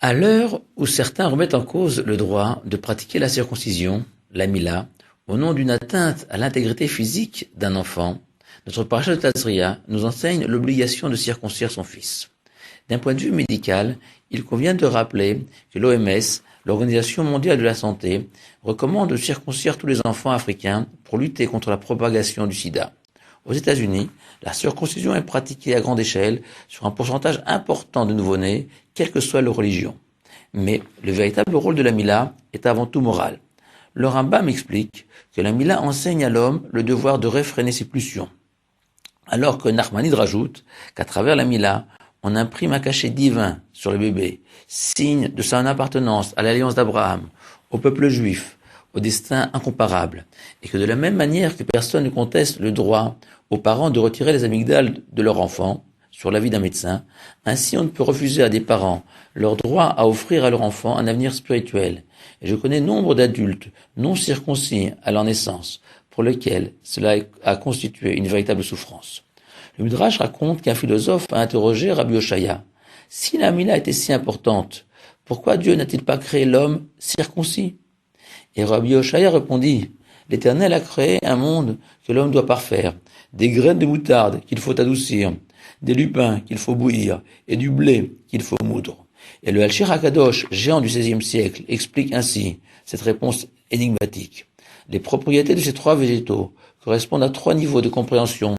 À l'heure où certains remettent en cause le droit de pratiquer la circoncision, la mila, au nom d'une atteinte à l'intégrité physique d'un enfant, notre parasha de Tazria nous enseigne l'obligation de circoncire son fils. D'un point de vue médical, il convient de rappeler que l'OMS, l'Organisation mondiale de la santé, recommande de circoncire tous les enfants africains pour lutter contre la propagation du sida. Aux États-Unis, la circoncision est pratiquée à grande échelle sur un pourcentage important de nouveau-nés, quelle que soit leur religion. Mais le véritable rôle de la mila est avant tout moral. Le Rambam explique que la mila enseigne à l'homme le devoir de réfréner ses pulsions, alors que Nachmanide rajoute qu'à travers la mila, on imprime un cachet divin sur le bébé, signe de son appartenance à l'alliance d'Abraham, au peuple juif, au destin incomparable, et que de la même manière que personne ne conteste le droit aux parents de retirer les amygdales de leur enfant, sur l'avis d'un médecin, ainsi on ne peut refuser à des parents leur droit à offrir à leur enfant un avenir spirituel. Et je connais nombre d'adultes non circoncis à leur naissance, pour lesquels cela a constitué une véritable souffrance. Le Midrash raconte qu'un philosophe a interrogé Rabbi Oshaya. Si la mila était si importante, pourquoi Dieu n'a-t-il pas créé l'homme circoncis? Et Rabbi Oshaya répondit, l'Éternel a créé un monde que l'homme doit parfaire, des graines de moutarde qu'il faut adoucir, des lupins qu'il faut bouillir, et du blé qu'il faut moudre. Et le Alshir HaKadosh, géant du XVIe siècle, explique ainsi cette réponse énigmatique. Les propriétés de ces trois végétaux correspondent à trois niveaux de compréhension